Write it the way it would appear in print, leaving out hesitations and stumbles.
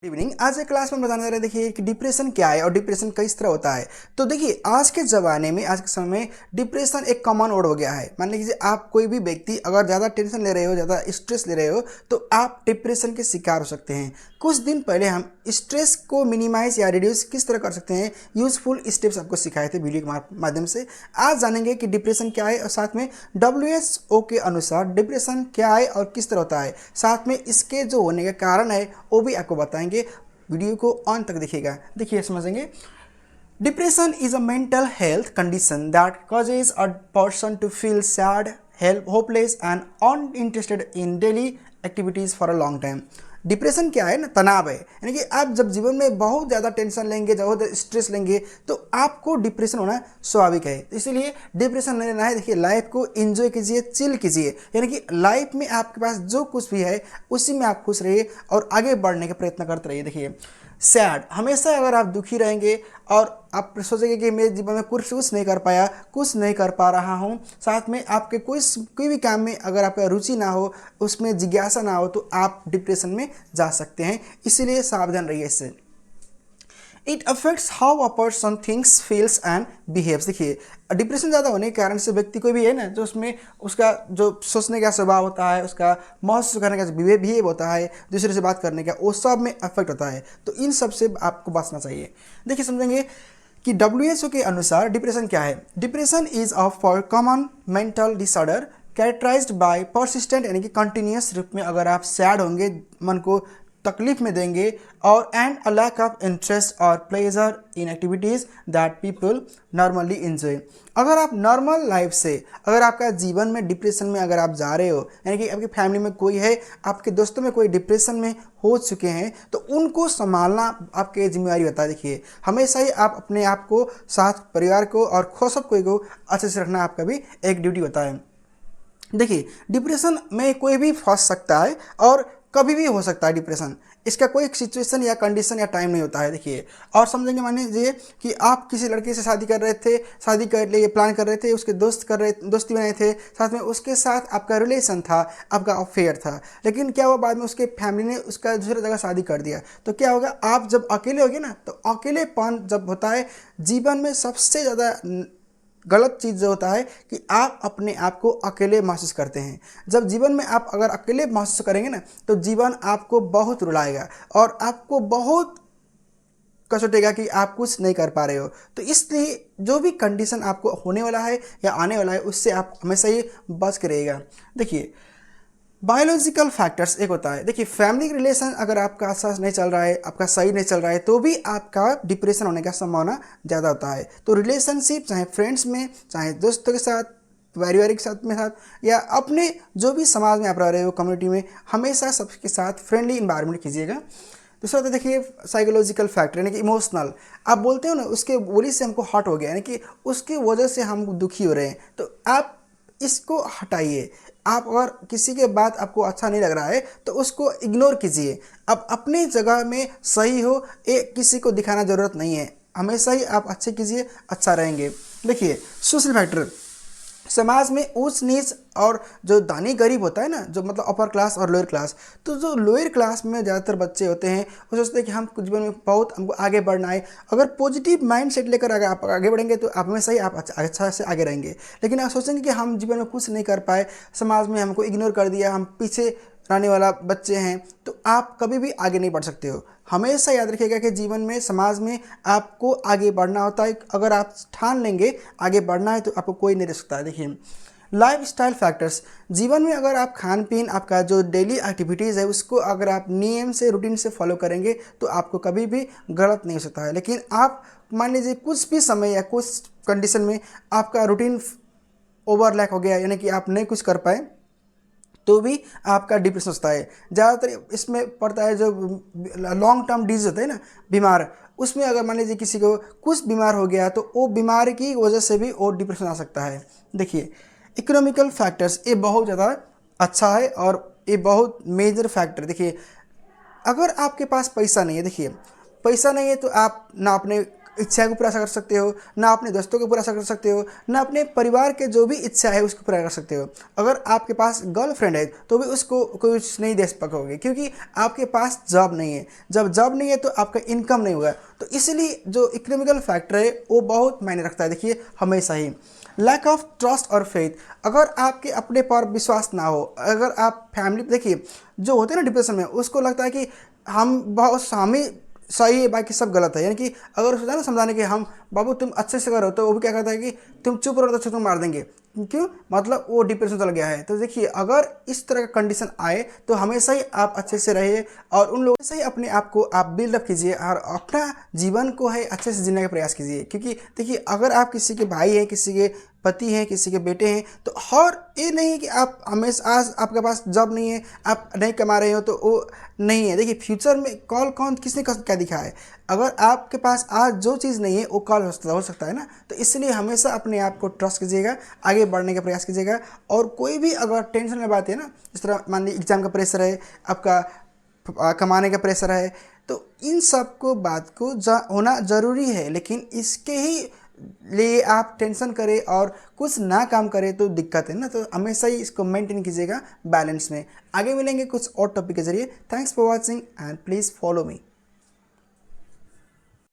Evening आज के class में बताने जा रहे हैं। देखिए कि डिप्रेशन क्या है और डिप्रेशन किस तरह होता है। तो देखिए आज के ज़माने में आज के समय में डिप्रेशन एक कॉमन वर्ड हो गया है। मान लीजिए आप कोई भी व्यक्ति अगर ज़्यादा टेंशन ले रहे हो, ज़्यादा स्ट्रेस ले रहे हो, तो आप डिप्रेशन के शिकार हो सकते हैं। कुछ दिन पहले हम स्ट्रेस को मिनिमाइज या रिड्यूस किस तरह कर सकते हैं, यूजफुल स्टेप्स आपको सिखाए थे वीडियो के माध्यम से। आज जानेंगे कि डिप्रेशन क्या है और साथ में WHO के अनुसार डिप्रेशन क्या है और किस तरह होता है। साथ में इसके जो होने का कारण है वो भी आपको बताएंगे। वीडियो को ऑन तक देखिएगा, देखिए समझेंगे। Depression is a mental health condition that causes a person to feel sad, help hopeless and uninterested in daily activities for a long time. Depression क्या है ना, तनाव है। यानी कि आप जब जीवन में बहुत ज़्यादा टेंशन लेंगे, बहुत स्ट्रेस लेंगे, तो आपको डिप्रेशन होना स्वाभाविक है। तो इसीलिए डिप्रेशन नहीं लेना है। देखिए लाइफ को एंजॉय कीजिए, चिल कीजिए। यानी कि लाइफ में आपके पास जो कुछ भी है उसी में आप खुश रहिए और आगे बढ़ने का प्रयत्न करते रहिए। देखिए सैड, हमेशा अगर आप दुखी रहेंगे और आप सोचेंगे कि मेरे जीवन में कुछ नहीं कर पाया, कुछ नहीं कर पा रहा हूँ, साथ में आपके कोई भी काम में अगर आपका रुचि ना हो, उसमें जिज्ञासा ना हो, तो आप डिप्रेशन में जा सकते हैं। इसीलिए सावधान रहिए इससे। It affects how a person thinks, feels and behaves. देखिए डिप्रेशन ज़्यादा होने के कारण से व्यक्ति कोई भी है ना, जो उसमें उसका जो सोचने का स्वभाव होता है, उसका महसूस करने का जो बिहेव होता है, दूसरे से बात करने का, वो सब में अफेक्ट होता है। तो इन सब से आपको बचना चाहिए। देखिए समझेंगे कि WHO के अनुसार डिप्रेशन क्या है। Depression is a for common mental disorder characterized by persistent, यानी कि कंटिन्यूस रूप में अगर आप सैड होंगे, मन को तकलीफ में देंगे, और and a lack of interest और pleasure in activities that people normally enjoy. अगर आप नॉर्मल लाइफ से, अगर आपका जीवन में डिप्रेशन में अगर आप जा रहे हो, यानी कि आपकी फैमिली में कोई है, आपके दोस्तों में कोई डिप्रेशन में हो चुके हैं, तो उनको संभालना आपकी जिम्मेदारी होता है। देखिए हमेशा ही आप अपने आप को, साथ परिवार को और सब कोई को अच्छे से रखना आपका भी एक ड्यूटी होता है। देखिए डिप्रेशन में कोई भी फंस सकता है और कभी भी हो सकता है डिप्रेशन। इसका कोई सिचुएशन या कंडीशन या टाइम नहीं होता है। देखिए और समझेंगे, मान लीजिए कि आप किसी लड़के से शादी कर रहे थे, शादी कर लिए प्लान कर रहे थे, उसके दोस्ती बनाए थे, साथ में उसके साथ आपका रिलेशन था, आपका अफेयर था, लेकिन क्या हुआ बाद में उसके फैमिली ने उसका दूसरी जगह शादी कर दिया। तो क्या होगा, आप जब अकेले होगे ना, तो अकेलेपन जब होता है जीवन में सबसे ज़्यादा गलत चीज़ जो होता है कि आप अपने आप को अकेले महसूस करते हैं। जब जीवन में आप अगर अकेले महसूस करेंगे ना, तो जीवन आपको बहुत रुलाएगा और आपको बहुत कचोटेगा कि आप कुछ नहीं कर पा रहे हो। तो इसलिए जो भी कंडीशन आपको होने वाला है या आने वाला है, उससे आप हमेशा ही बच के रहिएगा। देखिए बायोलॉजिकल फैक्टर्स एक होता है। देखिए फैमिली रिलेशन अगर आपका अच्छा नहीं चल रहा है, आपका सही नहीं चल रहा है, तो भी आपका डिप्रेशन होने का संभावना ज़्यादा होता है। तो रिलेशनशिप चाहे फ्रेंड्स में, चाहे दोस्तों के साथ, पारिवारिक साथ या अपने जो भी समाज में आप रह रहे हो, कम्युनिटी में, हमेशा सबके साथ फ्रेंडली इन्वायरमेंट कीजिएगा। दूसरा तो देखिए साइकोलॉजिकल फैक्टर, यानी कि इमोशनल, आप बोलते हो ना उसके बोली से हमको हर्ट हो गया, यानी कि उसकी वजह से हम दुखी हो रहे हैं, तो आप इसको हटाइए। आप अगर किसी के बात आपको अच्छा नहीं लग रहा है तो उसको इग्नोर कीजिए। अब अपनी जगह में सही हो, ये किसी को दिखाना ज़रूरत नहीं है। हमेशा ही आप अच्छे कीजिए, अच्छा रहेंगे। देखिए सोशल फैक्टर, समाज में ऊंच नीच और जो दानी गरीब होता है ना, जो मतलब अपर क्लास और लोअर क्लास, तो जो लोअर क्लास में ज़्यादातर बच्चे होते हैं वो सोचते हैं कि हम जीवन में बहुत हमको आगे बढ़ना है। अगर पॉजिटिव माइंड सेट लेकर अगर आप आगे बढ़ेंगे तो आप हमेशा ही आप अच्छा से आगे रहेंगे। लेकिन आप सोचेंगे कि हम जीवन में कुछ नहीं कर पाए, समाज में हमको इग्नोर कर दिया, हम पीछे रहने वाला बच्चे हैं, तो आप कभी भी आगे नहीं बढ़ सकते हो। हमेशा याद रखिएगा कि जीवन में, समाज में आपको आगे बढ़ना होता है। अगर आप ठान लेंगे आगे बढ़ना है तो आपको कोई नहीं रोक सकता है। देखिए लाइफ स्टाइल फैक्टर्स, जीवन में अगर आप खान पीन, आपका जो डेली एक्टिविटीज़ है, उसको अगर आप नियम से, रूटीन से फॉलो करेंगे तो आपको कभी भी गलत नहीं हो सकता है। लेकिन आप मान लीजिए कुछ भी समय या कुछ कंडीशन में आपका रूटीन ओवरलैक हो गया, यानी कि आप नहीं कुछ कर पाए, तो भी आपका डिप्रेशन होता है। ज़्यादातर इसमें पड़ता है जो लॉन्ग टर्म डिजीज होते हैं ना, बीमार, उसमें अगर मान लीजिए किसी को कुछ बीमार हो गया तो वो बीमारी की वजह से भी वो डिप्रेशन आ सकता है। देखिए इकोनॉमिकल फैक्टर्स, ये बहुत ज़्यादा अच्छा है और ये बहुत मेजर फैक्टर। देखिए अगर आपके पास पैसा नहीं है, देखिए पैसा नहीं है तो आप ना अपने इच्छा को पूरा कर सकते हो, ना अपने दोस्तों को पूरा कर सकते हो, ना अपने परिवार के जो भी इच्छा है उसको पूरा कर सकते हो। अगर आपके पास गर्लफ्रेंड है तो भी उसको कुछ नहीं दे पाओगे, क्योंकि आपके पास जॉब नहीं है। जब जॉब नहीं है तो आपका इनकम नहीं होगा। तो इसलिए जो इकोनॉमिकल फैक्टर है वो बहुत मायने रखता है। देखिए हमेशा ही लैक ऑफ ट्रस्ट और फेथ, अगर आपके अपने पर विश्वास ना हो, अगर आप फैमिली, देखिए जो होते हैं ना डिप्रेशन में, उसको लगता है कि हम ही सही है, बाकी सब गलत है। यानी कि अगर उसको ना समझाने के हम बाबू तुम अच्छे से करो, तो वो भी क्या कहता है कि तुम चुप रहो तो तुम मार देंगे। क्यों? मतलब वो डिप्रेशन चल गया है। तो देखिए अगर इस तरह का कंडीशन आए तो हमेशा ही आप अच्छे से रहिए और उन लोगों से ही अपने आप को आप बिल्डअप कीजिए और अपना जीवन को है अच्छे से जीने का प्रयास कीजिए। क्योंकि देखिए अगर आप किसी के भाई हैं, किसी के पति हैं, किसी के बेटे हैं, तो और ये नहीं कि आप हमेशा आज आपके पास जॉब नहीं है, आप नहीं कमा रहे हो तो वो नहीं है। देखिए फ्यूचर में कॉल कौन किसने क्या दिखा है, अगर आपके पास आज जो चीज़ नहीं है वो कॉल हो सकता है ना। तो इसलिए हमेशा अपने आप को ट्रस्ट कीजिएगा, आगे बढ़ने का प्रयास कीजिएगा। और कोई भी अगर टेंशन में बात है ना, जिस तरह मान लीजिए एग्जाम का प्रेशर है, आपका कमाने का प्रेशर है, तो इन सब को बात को होना ज़रूरी है। लेकिन इसके ही लिए आप टेंशन करें और कुछ ना काम करें तो दिक्कत है ना। तो हमेशा ही इसको मेंटेन कीजिएगा बैलेंस में। आगे मिलेंगे कुछ और टॉपिक के जरिए। Thanks for watching and please follow me.